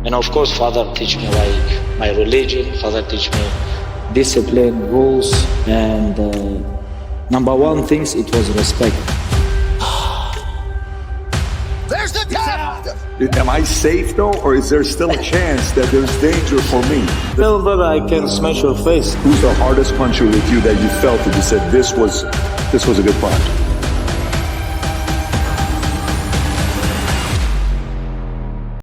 And of course, father teach me like my religion, father teach me discipline, rules, and number one things, it was respect. There's the tap! Am I safe though, or is there still a chance that there's danger for me? Tell brother, I can smash your face. Who's the hardest puncher with you that you felt that you said this was a good punch?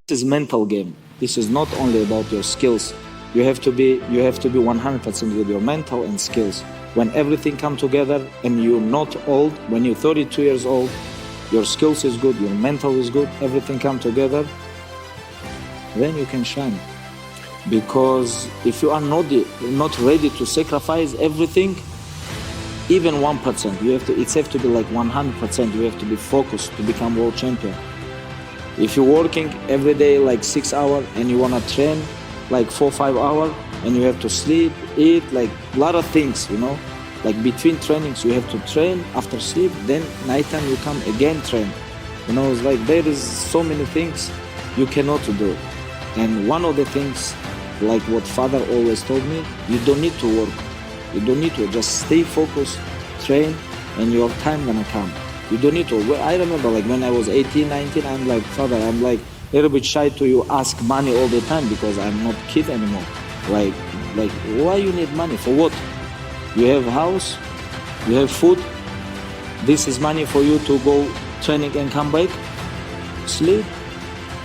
This is mental game. This is not only about your skills. You have to be 100% with your mental and skills. When everything come together and you're not old, when you're 32 years old, your skills is good, your mental is good, everything come together, then you can shine. Because if you are not ready to sacrifice everything, even 1%, it have to be like 100%, you have to be focused to become world champion. If you're working every day like 6 hours and you wanna train like 4-5 hours and you have to sleep, eat, like a lot of things, you know. Like between trainings, you have to train, after sleep, then nighttime you come again train. You know, it's like there is so many things you cannot do. And one of the things, like what father always told me, you don't need to work. You don't need to, just stay focused, train, and your time gonna come. You don't need to. I remember like when I was 18, 19, I'm like, father, I'm like a little bit shy to you ask money all the time because I'm not kid anymore. Like why you need money? For what? You have house, you have food, this is money for you to go training and come back, sleep,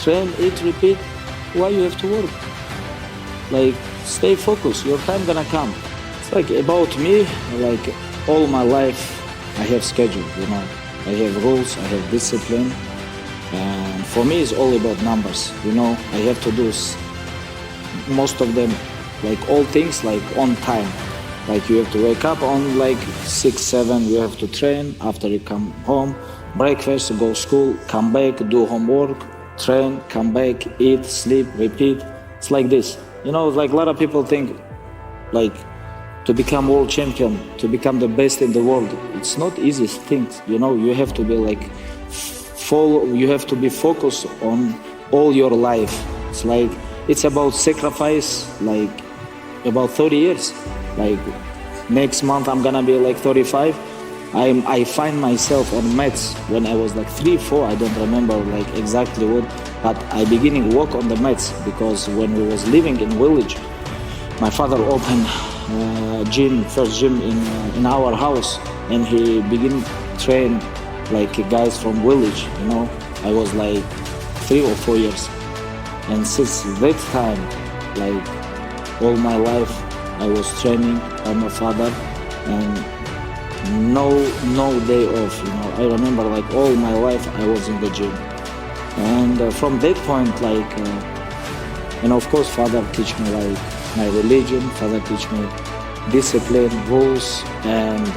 train, eat, repeat. Why you have to work? Like, stay focused, your time gonna come. It's like about me, like all my life, I have schedule, you know. I have rules, I have discipline, and for me it's all about numbers, you know. I have to do most of them, like all things, like on time. Like you have to wake up on like 6, 7, you have to train, after you come home, breakfast, go school, come back, do homework, train, come back, eat, sleep, repeat. It's like this. You know, like a lot of people think like to become world champion, to become the best in the world, it's not easy things, you know. You have to be like you have to be focused on all your life. It's like, it's about sacrifice, like about 30 years. Like next month I'm gonna be like 35. I find myself on mats when I was like 3, 4, I don't remember like exactly what, but I beginning work on the mats because when we was living in village, my father opened first gym in our house, and he begin train like guys from village, you know. I was like 3 or 4 years, and since that time, like all my life I was training by my father, and no day off, you know. I remember like all my life I was in the gym, and from that point, like, and of course father teach me like my religion, father teach me discipline, rules, and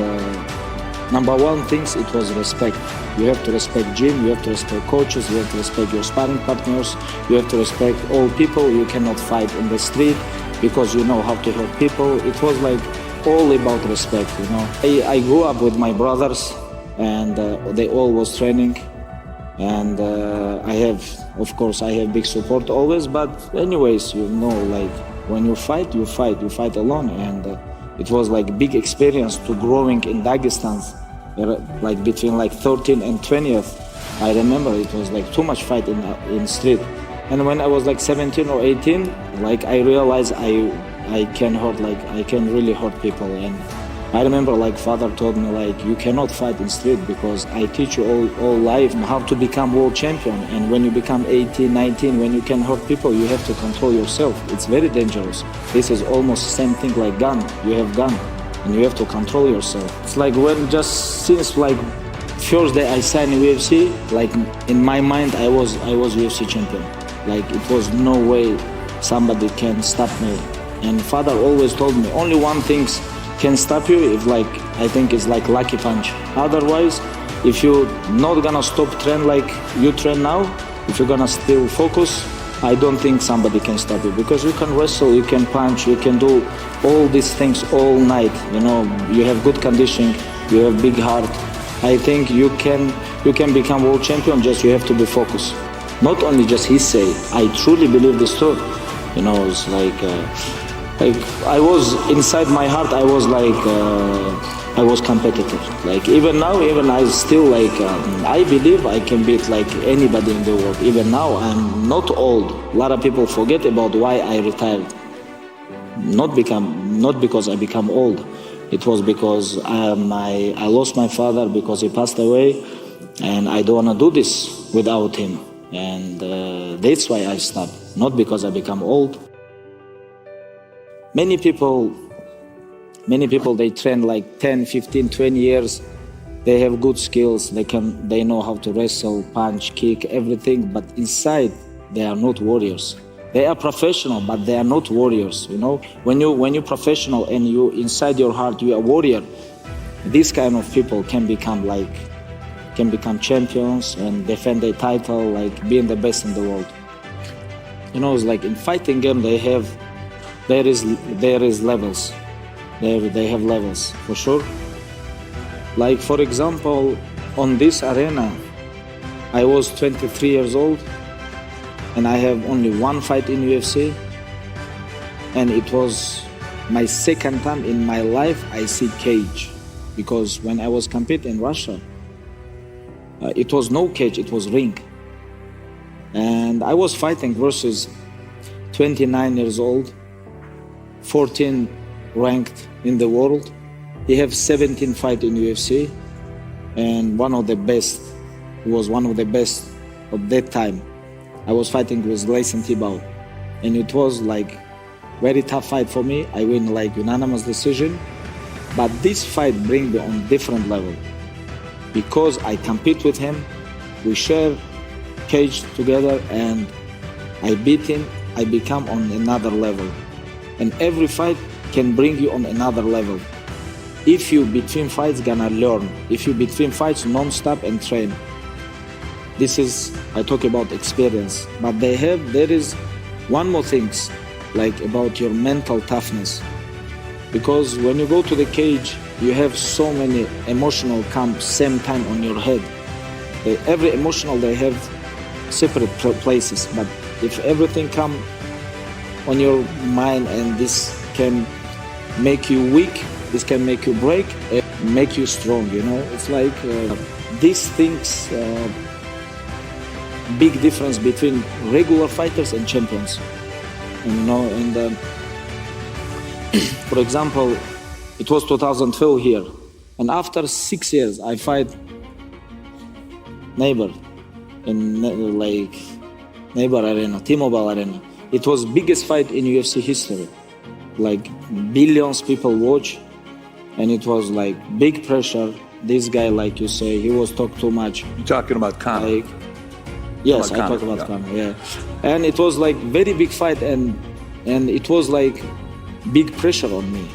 number one things, it was respect. You have to respect gym, you have to respect coaches, you have to respect your sparring partners, you have to respect all people. You cannot fight in the street because you know how to help people. It was like all about respect, you know. I grew up with my brothers, and they all was training, and I have big support always. But anyways, you know, like when you fight alone, and it was like big experience to growing in Dagestan, like between like 13 and 20th. I remember it was like too much fight in street. And when I was like 17 or 18, like I realized I can hurt, like I can really hurt people. And I remember like father told me like, you cannot fight in street because I teach you all life how to become world champion. And when you become 18, 19, when you can hurt people, you have to control yourself. It's very dangerous. This is almost same thing like gun. You have gun and you have to control yourself. It's like when just since like first day I signed in UFC, like in my mind I was UFC champion. Like it was no way somebody can stop me. And father always told me only one thing can stop you, if like I think it's like lucky punch. Otherwise, if you're not gonna stop train like you train now, if you're gonna still focus, I don't think somebody can stop you, because you can wrestle, you can punch, you can do all these things all night. You know, you have good conditioning, you have big heart. I think you can become world champion, just you have to be focused. Not only just he say, I truly believe this too. You know, it's like I was inside my heart. I was I was competitive. Like even now, even I still I believe I can beat like anybody in the world. Even now, I'm not old. A lot of people forget about why I retired. Not because I become old. It was because I lost my father because he passed away, and I don't want to do this without him. And that's why I stopped. Not because I become old. Many people, they train like 10, 15, 20 years. They have good skills. They know how to wrestle, punch, kick, everything. But inside, they are not warriors. They are professional, but they are not warriors. You know, when you're professional and you inside your heart you are a warrior, these kind of people can become champions and defend their title, like being the best in the world. You know, it's like in fighting game there is levels. They have levels for sure. Like for example, on this arena, I was 23 years old. And I have only one fight in UFC, and it was my second time in my life I see cage, because when I was competing in Russia, it was no cage, it was ring, and I was fighting versus 29 years old, 14 ranked in the world. He have 17 fights in UFC, and one of the best. He was one of the best of that time. I was fighting with Gleison Tibau, and it was like very tough fight for me. I win like unanimous decision, but this fight bring me on different level because I compete with him. We share cage together, and I beat him. I become on another level, and every fight can bring you on another level. If you between fights gonna learn. If you between fights non-stop and train. This is, I talk about experience, but there is one more things, like about your mental toughness. Because when you go to the cage, you have so many emotional come same time on your head. Every emotional, they have separate places, but if everything come on your mind, and this can make you weak, this can make you break, make you strong, you know? It's like these things, big difference between regular fighters and champions, you know. And for example, it was 2012 here, and after 6 years I fight neighbor in neighbor arena, T-Mobile Arena. It was biggest fight in UFC history, like billions people watch, and it was like big pressure. This guy, like you say, he was talk too much. You're talking about Conor. Yes, I talk about Conor, yeah. And it was like very big fight, and it was like big pressure on me.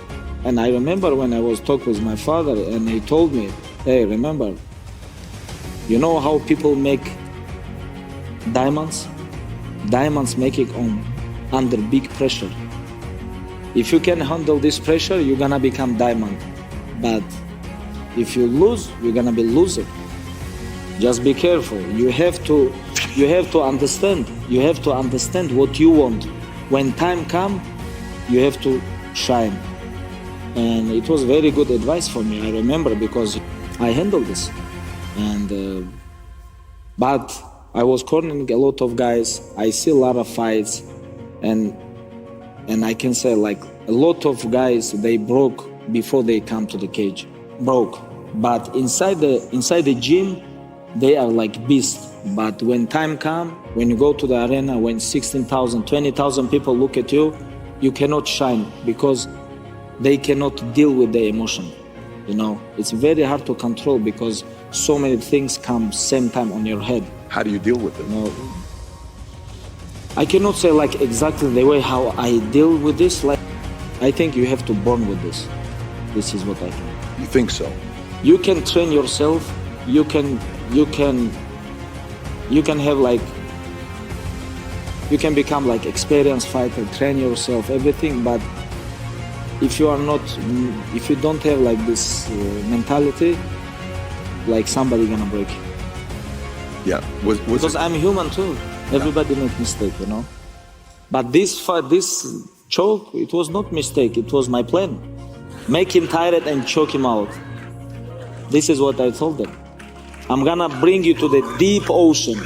And I remember when I was talking with my father, and he told me, hey, remember, you know how people make diamonds? Diamonds make it under big pressure. If you can handle this pressure, you're gonna become diamond. But if you lose, you're gonna be loser. Just be careful. You have to understand. You have to understand what you want. When time comes, you have to shine. And it was very good advice for me. I remember, because I handled this. And but I was cornering a lot of guys. I see a lot of fights, and I can say like a lot of guys, they broke before they come to the cage. Broke. But inside the gym, they are like beasts. But when time comes, when you go to the arena, when 16,000, 20,000 people look at you, you cannot shine, because they cannot deal with the emotion. You know, it's very hard to control, because so many things come same time on your head. How do you deal with it? You know, I cannot say like exactly the way how I deal with this. Like, I think you have to born with this. This is what I think. You think so? You can train yourself. You can have like, you can become like experienced fighter, train yourself, everything. But if you don't have like this mentality, like somebody gonna break you. Yeah. Was Because I'm human too. Everybody make mistake, you know. But this choke, it was not mistake. It was my plan. Make him tired and choke him out. This is what I told them. I'm gonna bring you to the deep ocean.